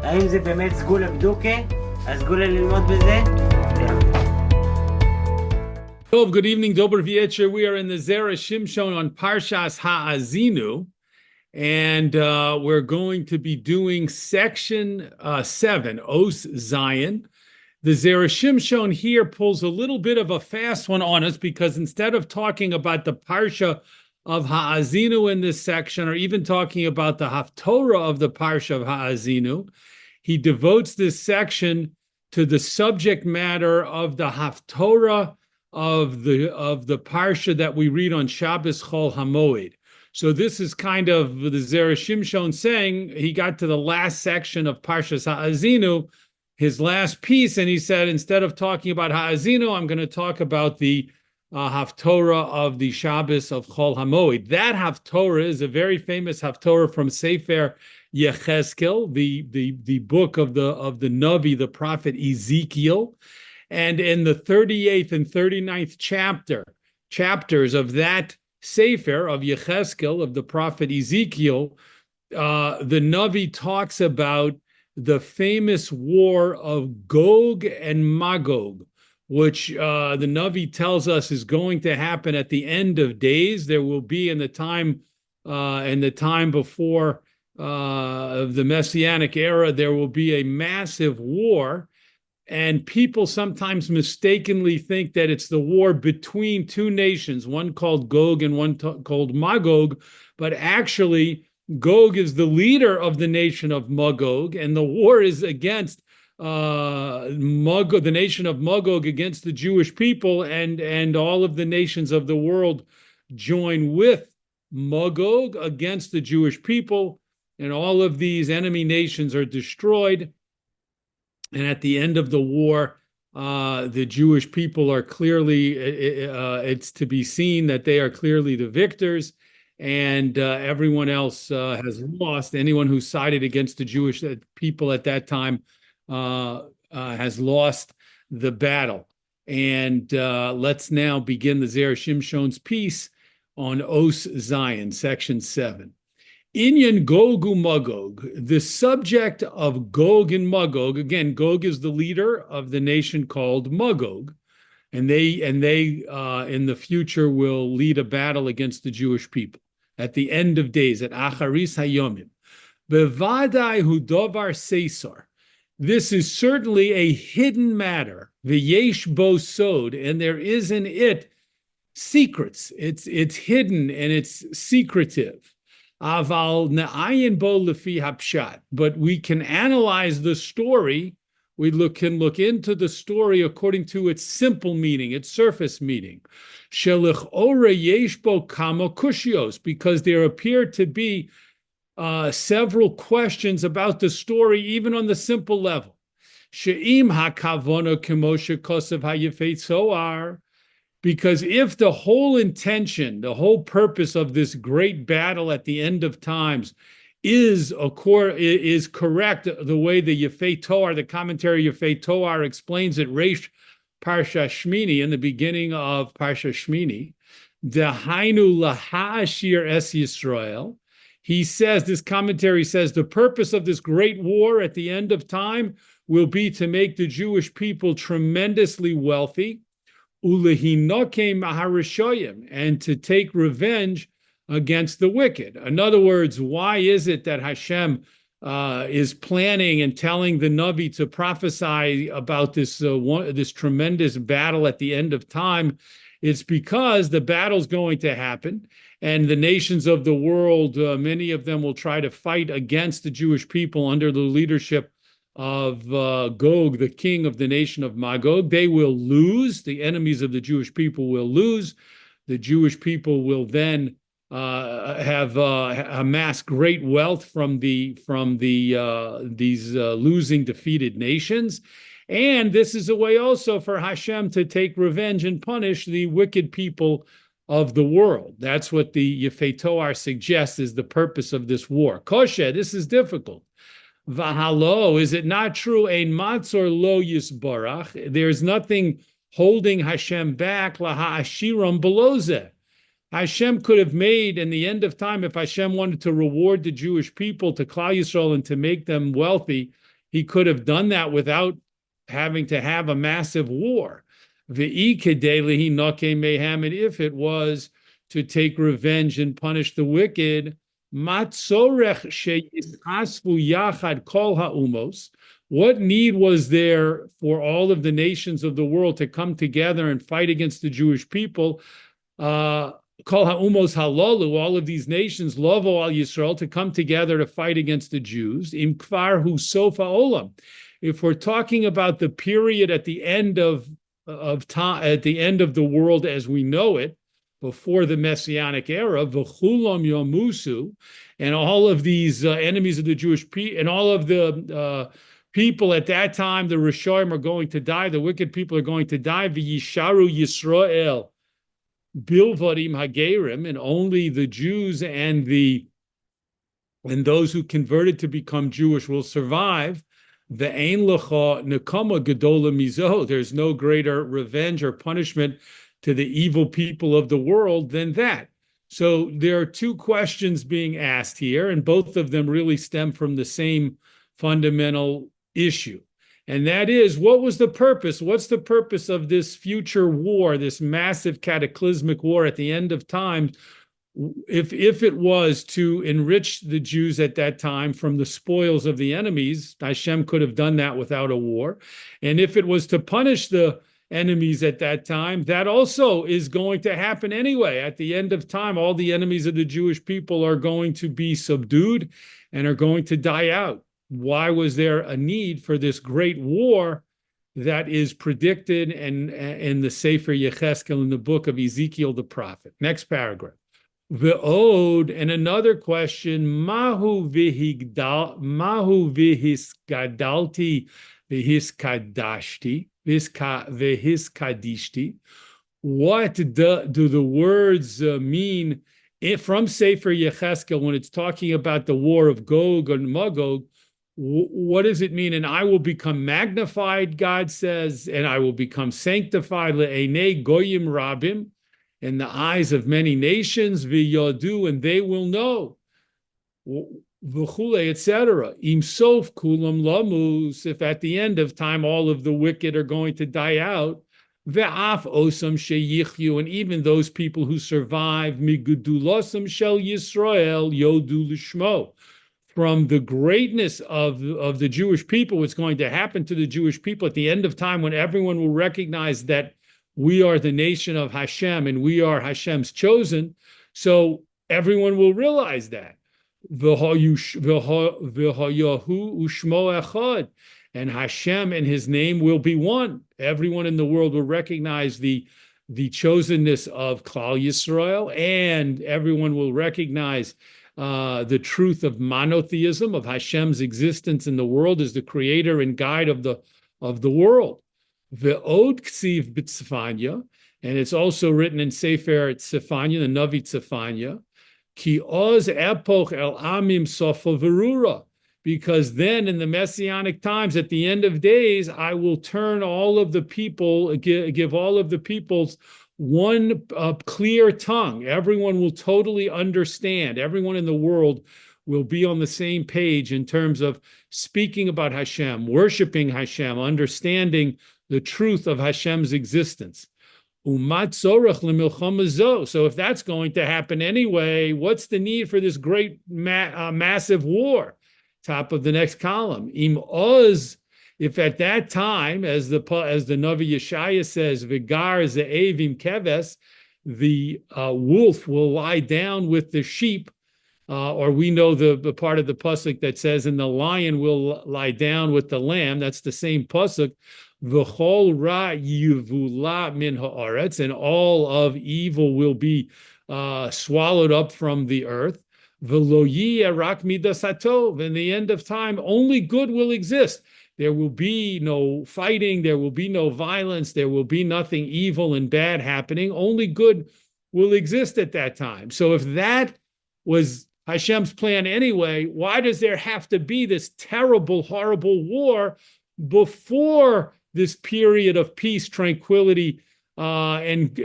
האם זה באמת סגולה בדוקה? הסגולה ללמוד בזה? Good evening, Dober Vietcher. We are in the Zera Shimshon on Parshas Haazinu, and we're going to be doing section 7, Os Zion. The Zera Shimshon here pulls a little bit of a fast one on us because instead of talking about the Parsha of Haazinu in this section, or even talking about the Haftorah of the Parsha of Haazinu, he devotes this section to the subject matter of the Haftorah of the Parsha that we read on Shabbos Chol Hamoed. So this is kind of the Zera Shimshon saying he got to the last section of Parshas Haazinu, his last piece, and he said, instead of talking about Haazinu, I'm going to talk about the Haftorah of the Shabbos of Chol Hamoed. That Haftorah is a very famous Haftorah from Sefer Yechezkel, the book of the Navi, the prophet Ezekiel. And in the 38th and 39th chapters of that sefer of Yechezkel, of the prophet Ezekiel, the Navi talks about the famous war of Gog and Magog, which the Navi tells us is going to happen at the end of days. There will be in the time before the Messianic era, there will be a massive war. And people sometimes mistakenly think that it's the war between two nations, one called Gog and one called Magog, but actually Gog is the leader of the nation of Magog, and the war is against Magog, the nation of Magog against the Jewish people, and all of the nations of the world join with Magog against the Jewish people, and all of these enemy nations are destroyed. And at the end of the war, the Jewish people are clearly, it's to be seen that they are clearly the victors, and everyone else has lost. Anyone who sided against the Jewish people at that time has lost the battle. And let's now begin the Zera Shimshon's piece on Os Zion, section 7. Inyan Gog Magog, the subject of Gog and Magog. Again, Gog is the leader of the nation called Magog, and they in the future will lead a battle against the Jewish people at the end of days, at Acharis Hayomim. Bevadai hu dovar seisar. This is certainly a hidden matter. V'yesh bo sod, and there is in it secrets. It's hidden and it's secretive. Aval ne'ayin bo lefi hapshat, but we can analyze the story. We can look into the story according to its simple meaning, its surface meaning. Shelich ora yesh bo kama kushios, because there appear to be several questions about the story, even on the simple level. She'im hakavono kemoshe kosev hayefet soar. Because if the whole intention, the whole purpose of this great battle at the end of times is correct, the way the Yefei Toar, the commentary Yefei Toar explains it, Reish Parsha Shmini, in the beginning of Parsha Shmini, Dehainu laha'ashir es Yisrael, he says, this commentary says, the purpose of this great war at the end of time will be to make the Jewish people tremendously wealthy, and to take revenge against the wicked. In other words, why is it that Hashem is planning and telling the Navi to prophesy about this tremendous battle at the end of time? It's because the battle's going to happen, and the nations of the world, many of them will try to fight against the Jewish people under the leadership of Gog, the king of the nation of Magog. They will lose. The enemies of the Jewish people will lose. The Jewish people will then have amassed great wealth from these losing, defeated nations. And this is a way also for Hashem to take revenge and punish the wicked people of the world. That's what the Yefei Toar suggests is the purpose of this war. Koshe, this is difficult. Vahalo, is it not true? Ein matzor lo yisbarach. There's nothing holding Hashem back. Laha ashiram below zeh. Hashem could have made, in the end of time, if Hashem wanted to reward the Jewish people, to Klal Yisrael, and to make them wealthy, he could have done that without having to have a massive war. And if it was to take revenge and punish the wicked, what need was there for all of the nations of the world to come together and fight against the Jewish people? Kol ha'umos halalu, all of these nations, lovo al Yisrael, to come together to fight against the Jews. Im kvar hu sofa olam. If we're talking about the period at the end of time, at the end of the world as we know it, before the Messianic era, v'chulam yomusu, and all of these enemies of the Jewish people, and all of the people at that time, the Rishonim are going to die, the wicked people are going to die, v'yisharu Yisrael bilvadim hagerim, and only the Jews and those who converted to become Jewish will survive. Ve'ein lecha nekama gedola mizo. There's no greater revenge or punishment to the evil people of the world than that. So there are two questions being asked here, and both of them really stem from the same fundamental issue. And that is, what was the purpose? What's the purpose of this future war, this massive cataclysmic war at the end of time, if it was to enrich the Jews at that time from the spoils of the enemies? Hashem could have done that without a war. And if it was to punish the enemies at that time, that also is going to happen anyway. At the end of time, all the enemies of the Jewish people are going to be subdued and are going to die out. Why was there a need for this great war that is predicted in the sefer Yecheskel, in the book of Ezekiel the prophet? Next paragraph. Ve'od, and another question, mahu vihisgadalti vihiskadishti. What do the words mean from sefer Yecheskel when it's talking about the war of Gog and Magog? What does it mean? And I will become magnified, God says, and I will become sanctified, le'enei goyim rabim, in the eyes of many nations, v'yadu, and they will know, v'chule, etc. Im sof kulam lamus, if at the end of time all of the wicked are going to die out, ve'af osam sheyichyu, and even those people who survive, migudulosam shel Yisrael yodu l'shmo, from the greatness of the Jewish people, what's going to happen to the Jewish people at the end of time, when everyone will recognize that we are the nation of Hashem and we are Hashem's chosen. So everyone will realize that. And Hashem and his name will be one. Everyone in the world will recognize the chosenness of Klal Yisrael, and everyone will recognize the truth of monotheism, of Hashem's existence in the world as the creator and guide of the world. Ve'od ksiv b'tzefanya, and it's also written in Sefer Tzefanya, the Navi Tzefanya, ki oz epoch el amim sofa verura, because then in the Messianic times, at the end of days, I will turn all of the people, give all of the peoples one clear tongue. Everyone will totally understand. Everyone in the world will be on the same page in terms of speaking about Hashem, worshiping Hashem, understanding the truth of Hashem's existence. Umat zorach lemilchama. So if that's going to happen anyway, what's the need for this great massive war? Top of the next column. Im oz, if at that time, as the Navi Yeshaya says, Vigar ze'evim keves, the wolf will lie down with the sheep, or we know the part of the pasuk that says, and the lion will lie down with the lamb. That's the same pasuk. V'chol ra yivula min haaretz, and all of evil will be swallowed up from the earth. V'lo yiyeh rak midas hatov, in the end of time, only good will exist. There will be no fighting, there will be no violence, there will be nothing evil and bad happening. Only good will exist at that time. So if that was Hashem's plan anyway, why does there have to be this terrible, horrible war before this period of peace, tranquility, and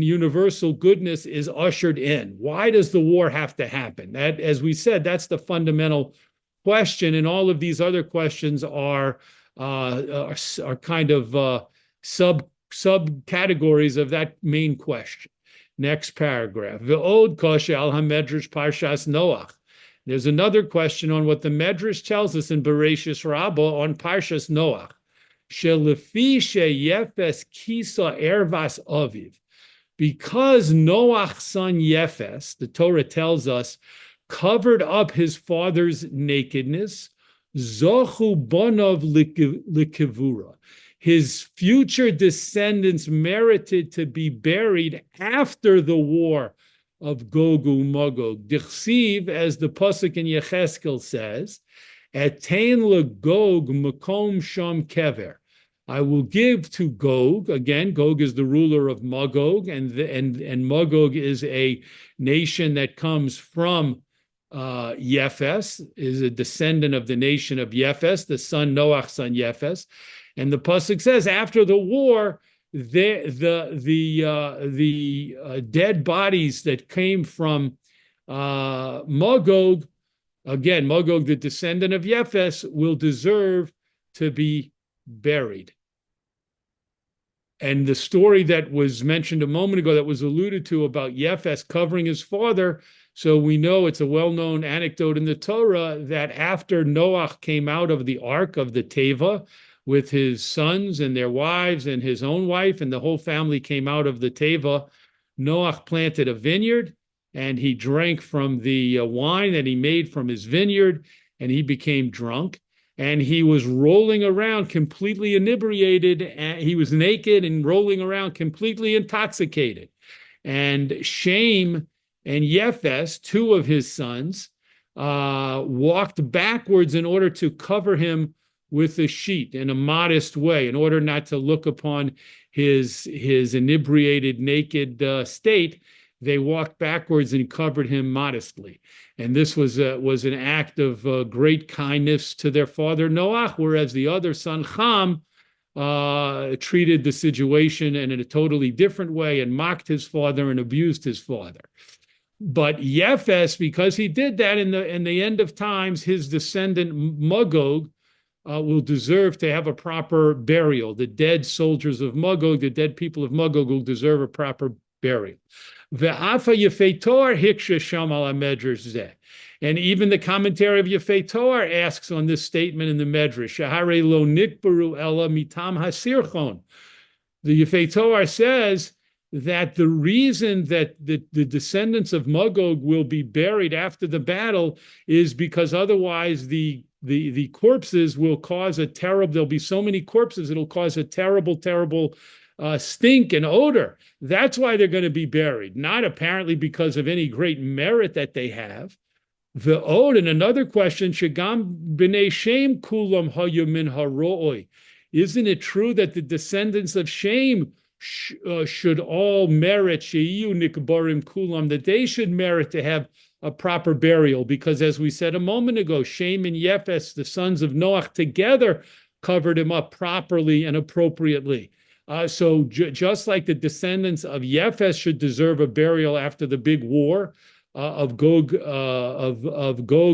universal goodness is ushered in? Why does the war have to happen? That, as we said, that's the fundamental question, and all of these other questions are kind of subcategories of that main question. Next paragraph. Ve'od kosher al hamedrash parshas Noach. There's another question on what the Medrash tells us in Bereshis Rabbah on Parshas Noach. Shelefi sheyefes kisa ervas aviv. Because Noach's son Yefes, the Torah tells us, covered up his father's nakedness, zochu bonov likivura. His future descendants merited to be buried after the war of Gog and Magog. Dichsiv, as the pasuk in Yecheskel says, etain legog makom sham kever. I will give to Gog. Again, Gog is the ruler of Magog, and Magog is a nation that comes from Yefes, is a descendant of the nation of Yefes, the son Noach's son Yefes. And the pasuk says, after the war, the dead bodies that came from Magog, again, Magog, the descendant of Yefes, will deserve to be buried. And the story that was mentioned a moment ago, that was alluded to about Yefes covering his father, so we know it's a well-known anecdote in the Torah that after Noach came out of the ark of the Teva with his sons and their wives and his own wife, and the whole family came out of the Teva, Noach planted a vineyard, and he drank from the wine that he made from his vineyard, and he became drunk. And he was rolling around completely inebriated, and he was naked and rolling around completely intoxicated. And Shem and Yefes, two of his sons, walked backwards in order to cover him with a sheet in a modest way, in order not to look upon his inebriated, naked state. They walked backwards and covered him modestly. And this was an act of great kindness to their father Noach, whereas the other son Ham treated the situation in a totally different way and mocked his father and abused his father. But Yefes, because he did that in the end of times, his descendant Magog will deserve to have a proper burial. The dead soldiers of Magog, the dead people of Magog, will deserve a proper burial. And even the commentary of Yefei Toar asks on this statement in the Medrash, the Yefei Toar says that the reason that the descendants of Magog will be buried after the battle is because otherwise the corpses will cause a terrible, there'll be so many corpses, it'll cause a terrible, terrible stink and odor. That's why they're going to be buried, not apparently because of any great merit that they have. The Od, and another question, Shagam b'nei Shem kulam hayamin haroi. Isn't it true that the descendants of Shem should all merit sheiyu nikbarim kulam, that they should merit to have a proper burial? Because as we said a moment ago, Shem and Yefes, the sons of Noach, together covered him up properly and appropriately. So just like the descendants of Yefes should deserve a burial after the big war of Gog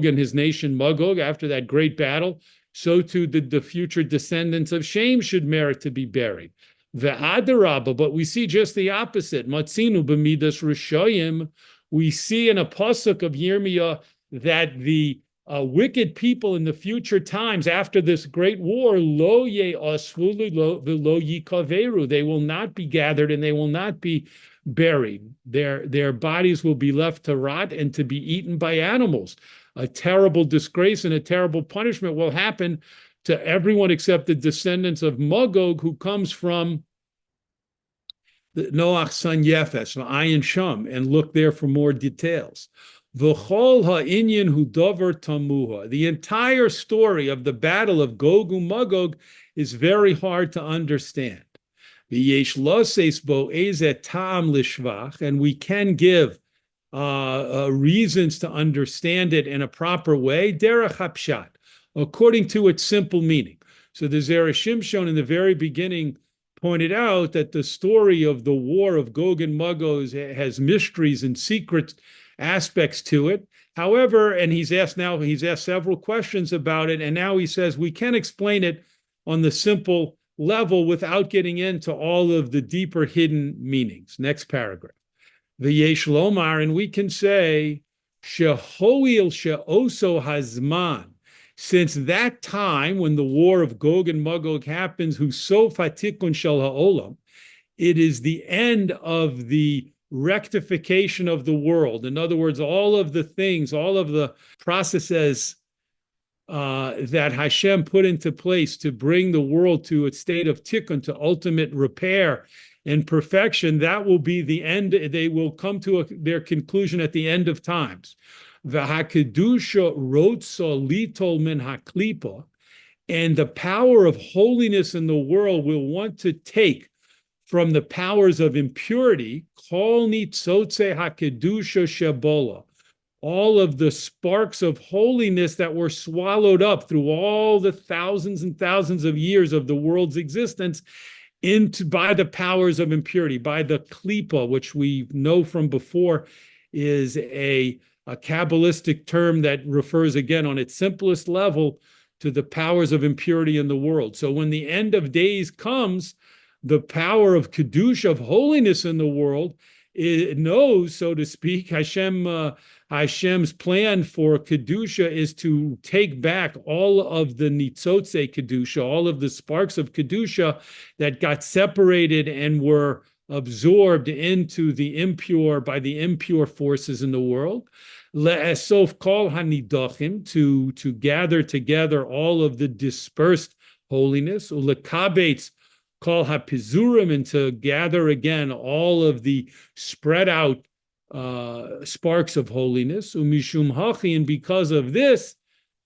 and his nation Magog, after that great battle, so too the future descendants of Shem should merit to be buried. Ve'adarabba, but we see just the opposite. Matzinu b'midas rishoyim. We see in a pasuk of Yirmiyah that the wicked people in the future times after this great war, lo ye'asvu v'lo yikaveru, they will not be gathered and they will not be buried. Their bodies will be left to rot and to be eaten by animals. A terrible disgrace and a terrible punishment will happen to everyone except the descendants of Magog, who comes from Noach's son Yefes, Ayin Sham, and look there for more details. V'chol ha'inyan hu davar tamuha. The entire story of the battle of Gog and Magog is very hard to understand. V'yesh loses bo ezet ta'am lishvach, and we can give reasons to understand it in a proper way, derech hapshat, according to its simple meaning. So the Zera Shimshon in the very beginning pointed out that the story of the war of Gog and Magog has mysteries and secret aspects to it. However, and he's asked several questions about it, and now he says we can explain it on the simple level without getting into all of the deeper hidden meanings. Next paragraph. V'yesh lomar, and we can say, shehoil she'oso hazman, since that time when the war of Gog and Magog happens, who sof hatikun shel ha'olam, it is the end of the rectification of the world. In other words, all of the things, all of the processes that Hashem put into place to bring the world to a state of tikkun, to ultimate repair and perfection, that will be the end. They will come to their conclusion at the end of times. V'hakedusha rotso litol min haklipa, and the power of holiness in the world will want to take from the powers of impurity, kol nitzotze hakedusha shebola, all of the sparks of holiness that were swallowed up through all the thousands and thousands of years of the world's existence by the powers of impurity, by the klipa, which we know from before is a Kabbalistic term that refers, again, on its simplest level, to the powers of impurity in the world. So when the end of days comes, the power of Kedusha, of holiness in the world, it knows, so to speak, Hashem's plan for Kedusha is to take back all of the nitzotze Kedusha, all of the sparks of Kedusha that got separated and were absorbed into the impure by the impure forces in the world. Le'esof kol hanidachim, to gather together all of the dispersed holiness. Ulekabetz kol hapizurim, and to gather again all of the spread out sparks of holiness. Umishum hachi, and because of this,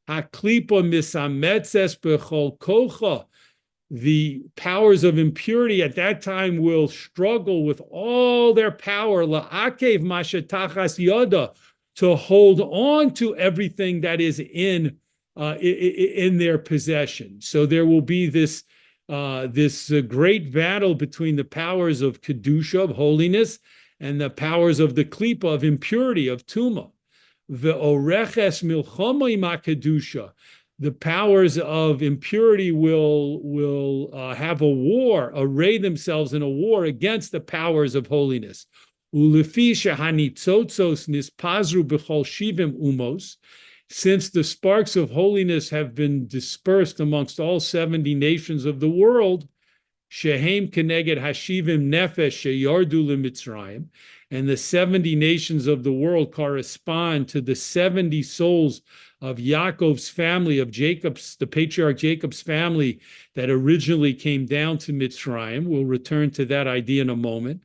haklipa misametzes bechol kocha, the powers of impurity at that time will struggle with all their power, la'akev mashetachas yada, to hold on to everything that is in their possession. So there will be this great battle between the powers of kedusha, of holiness, and the powers of the klipa, of impurity, of tuma. The oreches milchama ima kedusha, the powers of impurity will have a war, array themselves in a war against the powers of holiness. Ulefi shehanitzotzos nispazru b'chol shivim umos, since the sparks of holiness have been dispersed amongst all 70 nations of the world, shehem keneged hashivim nefesh sheyardu lemitzrayim, and the 70 nations of the world correspond to the 70 souls of Yaakov's family, of Jacob's, the patriarch Jacob's family that originally came down to Mitzrayim. We'll return to that idea in a moment.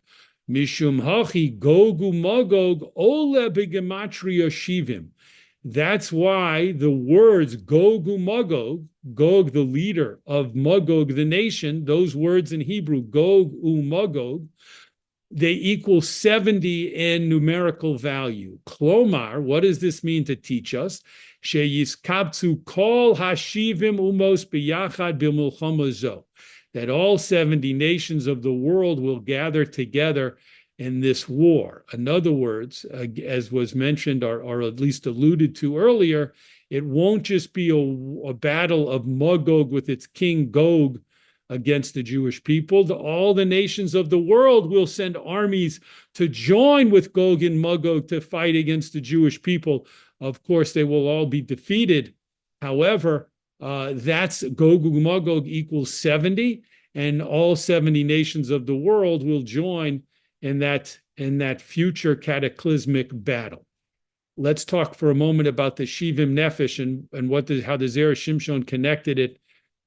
Mishum hachi gogu magog ole begematria shivim. That's why the words Gogu Magog, Gog the leader of Magog the nation, those words in Hebrew, Gog Magog, they equal 70 in numerical value. Klomar, what does this mean to teach us? Sheyiskabtzu kol hashivim umos biyachad b'milchama zo, that all 70 nations of the world will gather together in this war. In other words, as was mentioned or at least alluded to earlier, it won't just be a battle of Magog with its king Gog against the Jewish people. All the nations of the world will send armies to join with Gog and Magog to fight against the Jewish people. Of course, they will all be defeated. However, that's Gog and Magog equals 70, and all 70 nations of the world will join in that future cataclysmic battle. Let's talk for a moment about the Shivim Nefesh and how the Zera Shimshon connected it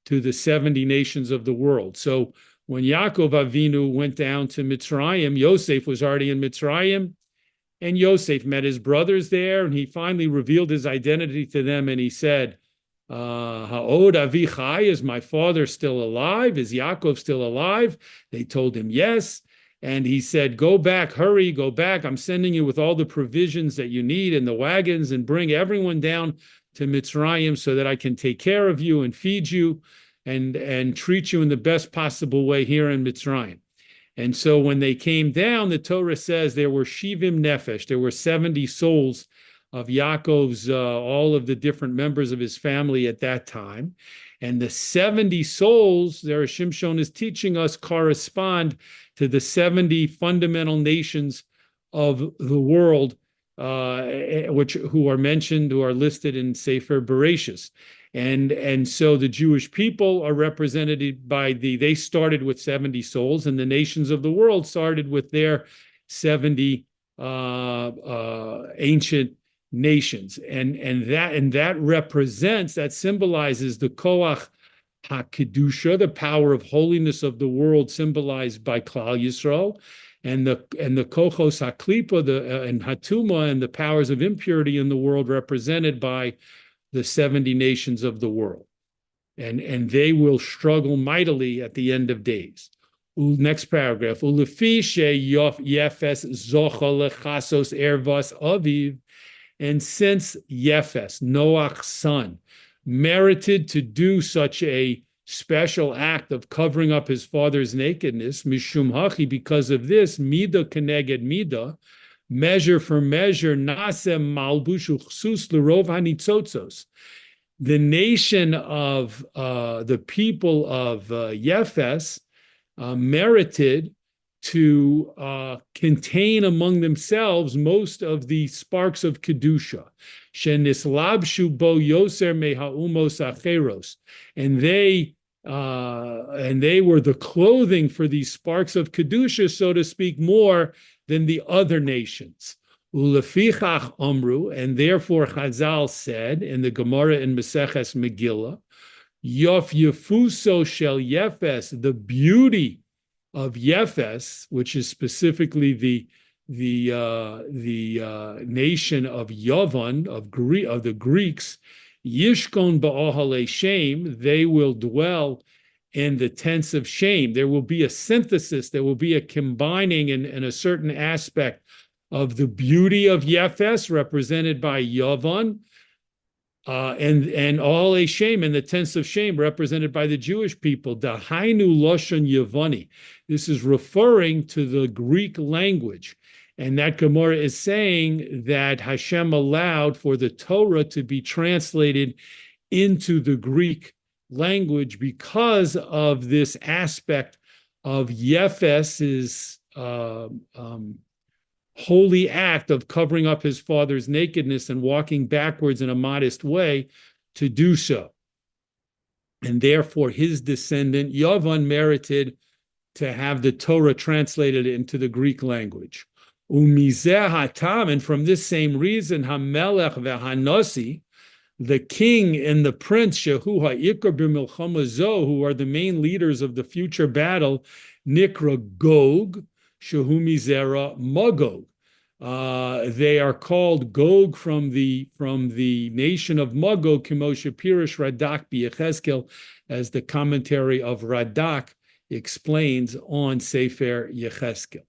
to the 70 nations of the world. So when Yaakov Avinu went down to Mitzrayim, Yosef was already in Mitzrayim, and Yosef met his brothers there, and he finally revealed his identity to them, and he said, Ha'od avi chai, is my father still alive? Is Yaakov still alive? They told him yes. And he said, go back, hurry, go back. I'm sending you with all the provisions that you need and the wagons, and bring everyone down to Mitzrayim so that I can take care of you and feed you and treat you in the best possible way here in Mitzrayim. And so when they came down, the Torah says there were Shivim Nefesh, there were 70 souls Yaakov's, all of the different members of his family at that time. And the 70 souls, Zera Shimshon is teaching us, correspond to the 70 fundamental nations of the world, who are mentioned, who are listed in Sefer Bereshis. And so the Jewish people are represented by they started with 70 souls, and the nations of the world started with their 70 ancient nations. And that represents, that symbolizes the Koach HaKedusha, the power of holiness of the world, symbolized by Klal Yisrael, and the Kochos HaKlipa, and Hatuma, and the powers of impurity in the world, represented by the 70 nations of the world. And they will struggle mightily at the end of days. Next paragraph. Ulefi yefes zocha lechasos ervas aviv. And since Yefes, Noach's son, merited to do such a special act of covering up his father's nakedness, mishum hachi, because of this, mida keneged mida, measure for measure, nasem malbush uchsus lerov hanitzotzos. The nation of the people of Yefes merited to contain among themselves most of the sparks of Kedusha. Shenislabshu bo yoser mehaumos acheros. And they were the clothing for these sparks of Kedusha, so to speak, more than the other nations. Ulefichach omru, and therefore Chazal said in the Gemara in Maseches Megillah, Yof Yefuso shel Yefes, the beauty of Yefes, which is specifically the nation of Yavan, of the Greeks, Yishkon ba'ohale Shem, they will dwell in the tents of shame. There will be a synthesis, there will be a combining in a certain aspect of the beauty of Yefes, represented by Yavan, and all a shame, and the tents of shame, represented by the Jewish people. Dahainu Lashon Yavani. This is referring to the Greek language. And that Gemara is saying that Hashem allowed for the Torah to be translated into the Greek language because of this aspect of Yefes's holy act of covering up his father's nakedness and walking backwards in a modest way to do so. And therefore his descendant Yavan merited to have the Torah translated into the Greek language. Umizeh hatam, and from this same reason, Hamelech veHanosi, the king and the prince, Shehu ha'ikar b'milchama zo, who are the main leaders of the future battle, Nikra Gog, Shehu mizera Magog. They are called Gog from the nation of Magog, Kimoshe Pirish Radak B'Yechezkel, as the commentary of Radak explains on Sefer Yechezkel.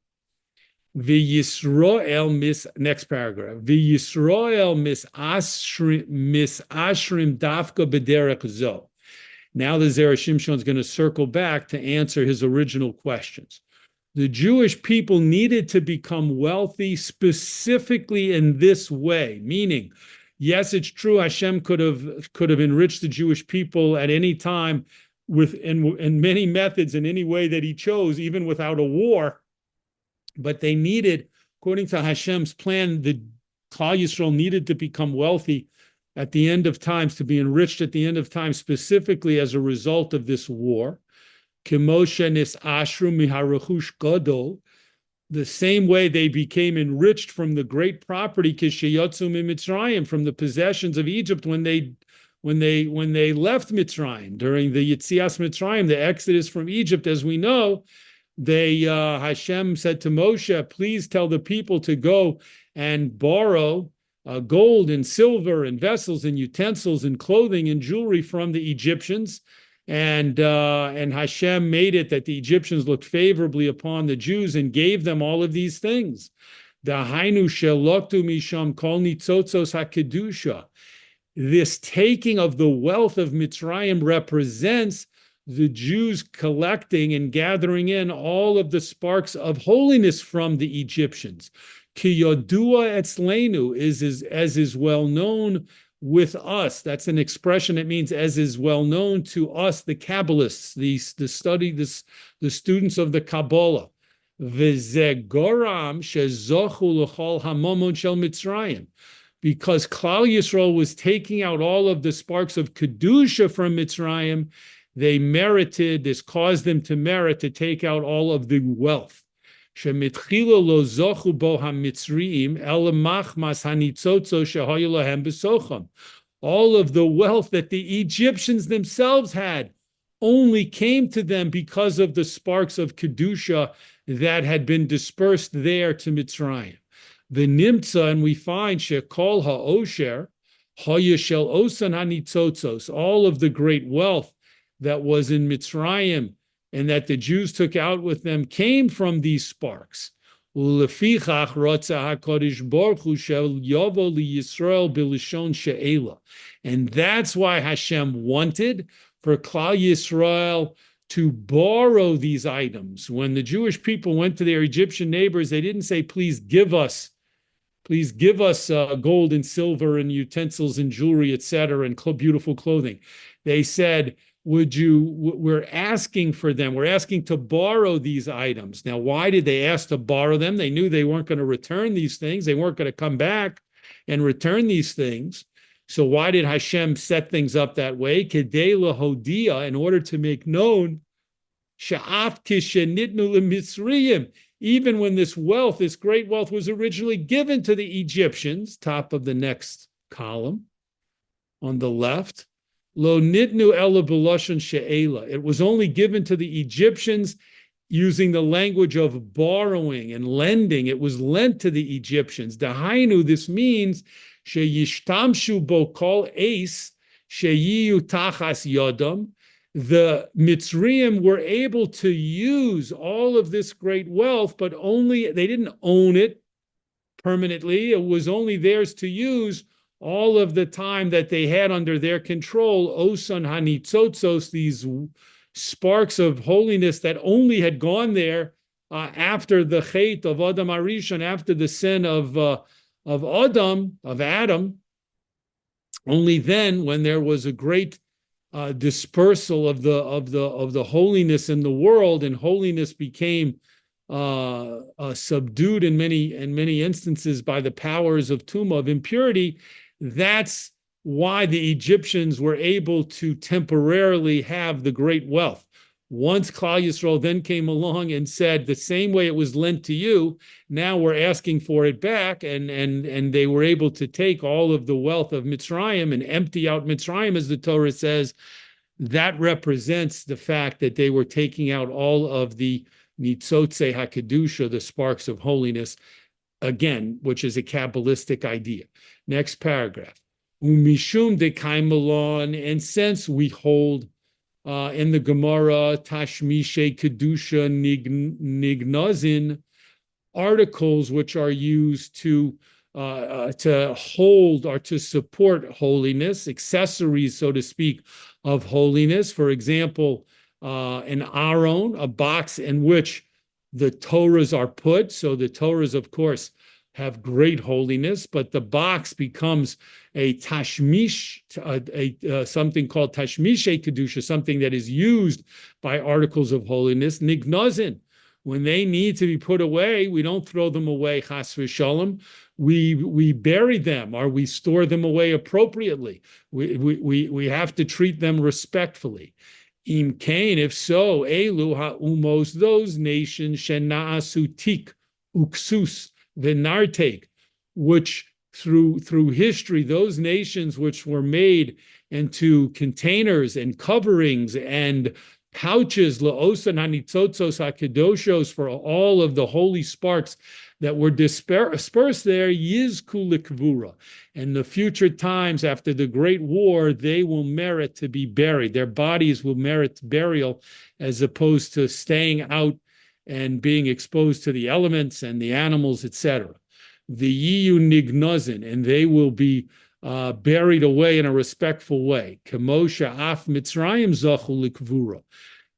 V'Yisrael next paragraph. V'Yisrael misashrim dafka b'derech zo. Now the Zera Shimshon is going to circle back to answer his original questions. The Jewish people needed to become wealthy specifically in this way, meaning, yes, it's true, Hashem could have enriched the Jewish people at any time in many methods, in any way that he chose, even without a war. But they needed, according to Hashem's plan, the Klal Yisrael needed to become wealthy at the end of times, to be enriched at the end of time, specifically as a result of this war. The same way they became enriched from the great property, from the possessions of Egypt when they left Mitzrayim, during the Yetzias Mitzrayim, the exodus from Egypt, as we know. Hashem said to Moshe, please tell the people to go and borrow gold and silver and vessels and utensils and clothing and jewelry from the Egyptians. And Hashem made it that the Egyptians looked favorably upon the Jews and gave them all of these things. Dahainu sheloktu misham kol nitzotzos hakedusha. This taking of the wealth of Mitzrayim represents the Jews collecting and gathering in all of the sparks of holiness from the Egyptians. Ki yodua etzlenu as is well known with us. That's an expression that means as is well known to us, the Kabbalists, the students of the Kabbalah. V'zegoram shezochu l'chol hamomon shel Mitzrayim. Because Klal Yisrael was taking out all of the sparks of Kedusha from Mitzrayim, this caused them to merit to take out all of the wealth. Shemitchila lo zochu bo hamitzriim el machmas hanitzotzo shehayu lahem besocham. All of the wealth that the Egyptians themselves had only came to them because of the sparks of Kedusha that had been dispersed there to Mitzrayim. The Nimtza, and we find Shekol ha'osher, ha'yeshel osan hanitzotzos, all of the great wealth that was in Mitzrayim and that the Jews took out with them came from these sparks. Ulefichach rotza HaKadosh Baruch Hu shel yovo liYisrael b'lishon she'ela. And that's why Hashem wanted for Klal Yisrael to borrow these items. When the Jewish people went to their Egyptian neighbors, they didn't say, please give us gold and silver and utensils and jewelry, etc., and beautiful clothing. They said, we're asking for them. We're asking to borrow these items. Now, why did they ask to borrow them? They knew they weren't going to return these things. They weren't going to come back and return these things. So why did Hashem set things up that way? Kedei lahodia, in order to make known, sha'af kishenitnu lemitzrayim, even when this great wealth was originally given to the Egyptians, top of the next column on the left, lo nitnu ela b'lashon she'ela. It was only given to the Egyptians using the language of borrowing and lending. It was lent to the Egyptians. Dahainu, this means sheyishtamshu bo kol eis sheyiyu tachas yodam. The Mitzrayim were able to use all of this great wealth, but they didn't own it permanently. It was only theirs to use all of the time that they had under their control. Osan hanitzotzos, these sparks of holiness that only had gone there after the chait of Adam Arishon, after the sin of Adam. Only then, when there was a great dispersal of the holiness in the world, and holiness became subdued in many instances by the powers of tumah, of impurity. That's why the Egyptians were able to temporarily have the great wealth. Once Klal Yisrael then came along and said, the same way it was lent to you, now we're asking for it back, and they were able to take all of the wealth of Mitzrayim and empty out Mitzrayim, as the Torah says. That represents the fact that they were taking out all of the Nitzotze HaKedusha, the sparks of holiness, again, which is a Kabbalistic idea. Next paragraph. Umishum dekaimalon, and since we hold in the Gemara, Tashmishe Kedusha Nignozin, articles which are used to hold or to support holiness, accessories, so to speak, of holiness. For example, an aron, a box in which the Torahs are put. So the Torahs, of course, have great holiness, but the box becomes a tashmish, something called tashmishe kedusha, something that is used by articles of holiness. Nignozin, when they need to be put away, we don't throw them away, chas v'shalom. We bury them, or we store them away appropriately. We have to treat them respectfully. Im kain, if so, elu ha'umos, those nations, shena'asu tik, uksus, v'nartek, which through history, those nations which were made into containers and coverings and pouches, la'osan hanitzotzos hakedoshos, for all of the holy sparks that were dispersed there, yizku likvura. In the future times after the Great War, they will merit to be buried. Their bodies will merit burial, as opposed to staying out and being exposed to the elements and the animals, etc. The yiyu nignozin, and they will be buried away in a respectful way. Kemosha af Mitzrayim zachu likvura,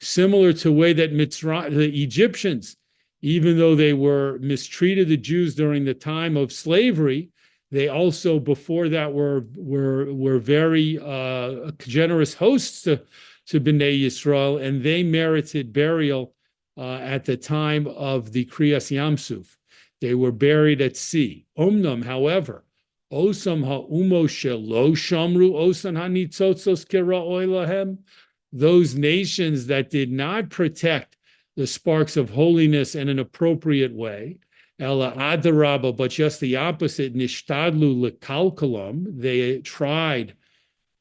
similar to the way that the Egyptians, even though they were mistreated, the Jews, during the time of slavery, they also, before that, were very generous hosts to Bnei Yisrael, and they merited burial at the time of the Kriyas Yamsuf. They were buried at sea. Omnam, however, Osam ha'umo shelo shamru osan hanitzotzos kira'oi lahem, those nations that did not protect the sparks of holiness in an appropriate way, ela adarabba, but just the opposite, nishtadlu lekalkalam, they tried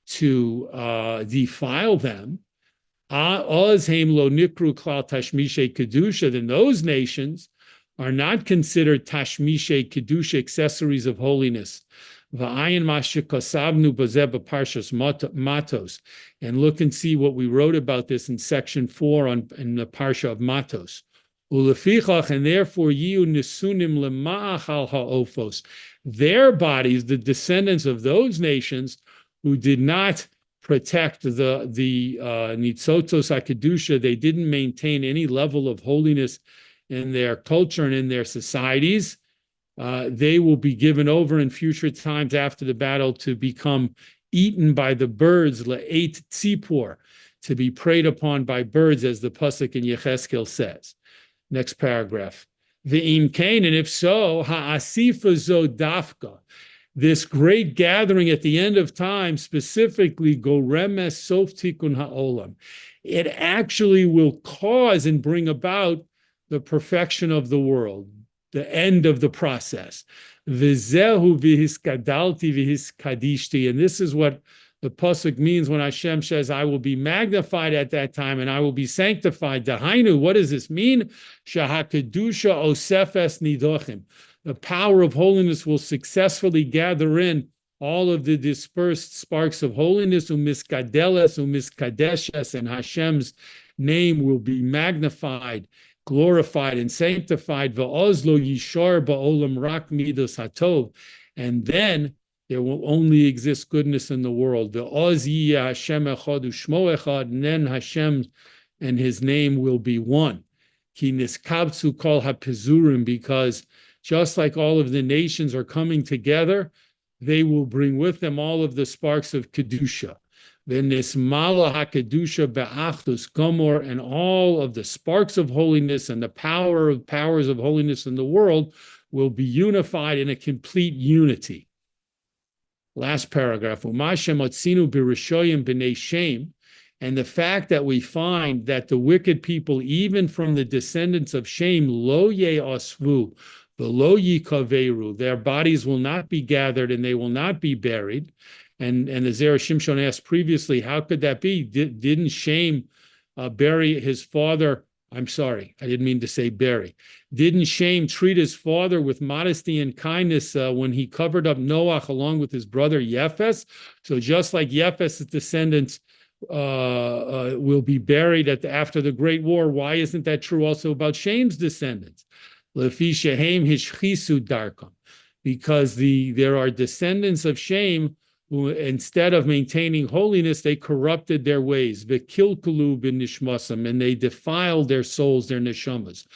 to defile them. Ozheim lo nikru klal tashmishe kedusha, then those nations are not considered tashmishe kedusha, accessories of holiness. V'ayin mashikasabnu bazeh Parshas Matos, and look and see what we wrote about this in section 4 in the Parsha of Matos. Ulefichach, and therefore yiu nisunim lema'achal ha'ofos, their bodies, the descendants of those nations who did not protect the nitzotos hakedusha, they didn't maintain any level of holiness in their culture and in their societies. They will be given over in future times after the battle to become eaten by the birds, le'et tzipor, to be preyed upon by birds, as the pasuk in Yecheskel says. Next paragraph. Ve'im kain, and if so, ha'asifa zo dafka, this great gathering at the end of time, specifically goremes sof tikun ha'olam, it actually will cause and bring about the perfection of the world, the end of the process. V'zehu v'hiskadalti v'hiskadishti, and this is what the pasuk means when Hashem says, I will be magnified at that time and I will be sanctified. Dahainu, what does this mean? Shahakedusha osefes nidochim. The power of holiness will successfully gather in all of the dispersed sparks of holiness, umiskadeles, umiskadeshes, and Hashem's name will be magnified, glorified, and sanctified. Va'ozlo yishar ba'olam rak midos hatov, and then there will only exist goodness in the world. Va'oz yiyeh Hashem echad u'shmo echad, and then Hashem and His name will be one. Ki niskabtzu kol hapezurim, because just like all of the nations are coming together, they will bring with them all of the sparks of Kedusha. V'nismala haKedusha be'achdus gomor, and all of the sparks of holiness and the powers of holiness in the world will be unified in a complete unity. Last paragraph. Umashem otzinu b'rishoyim b'nei Shem, and the fact that we find that the wicked people, even from the descendants of Shem, lo ye'osvu, v'lo yikaveru, their bodies will not be gathered and they will not be buried. And the Zera Shimshon asked previously, how could that be? Didn't Shem bury his father? I'm sorry, I didn't mean to say bury. Didn't Shem treat his father with modesty and kindness when he covered up Noach along with his brother Yefes? So just like Yefes' descendants will be buried after the Great War, why isn't that true also about Shem's descendants? Lefi shehem hishchisu darkam, because there are descendants of Shem who, instead of maintaining holiness, they corrupted their ways. V'kilkulu b'nishmasam, and they defiled their souls, their neshamas.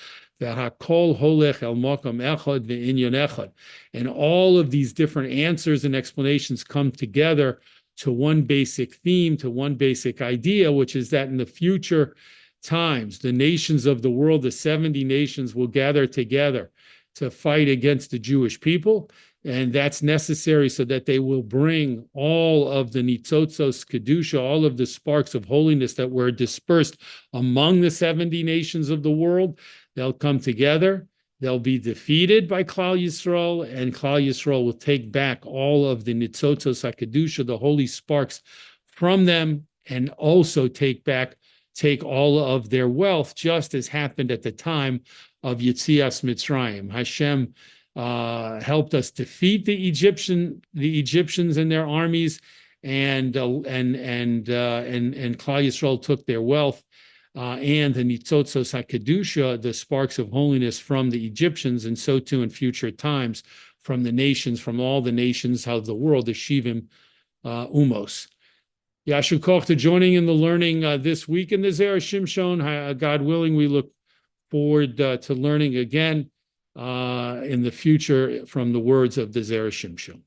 V'hakol holech el makam echad v'inyan echad, and all of these different answers and explanations come together to one basic theme, to one basic idea, which is that in the future times, the nations of the world, the 70 nations, will gather together to fight against the Jewish people. And that's necessary so that they will bring all of the nitzotzos kedusha, all of the sparks of holiness that were dispersed among the 70 nations of the world. They'll come together. They'll be defeated by Klal Yisrael, and Klal Yisrael will take back all of the nitzotzos hakedusha, the holy sparks, from them, and also take all of their wealth, just as happened at the time of Yetzias Mitzrayim. Hashem helped us defeat the Egyptians and their armies, and Klal Yisrael took their wealth and the nitzotzos hakedusha, the sparks of holiness, from the Egyptians, and so too in future times from the nations, from all the nations of the world, the Shivim Umos. Yashu Koch to joining in the learning this week in the Zera Shimshon. God willing, we look forward to learning again in the future from the words of the Zera Shimshon.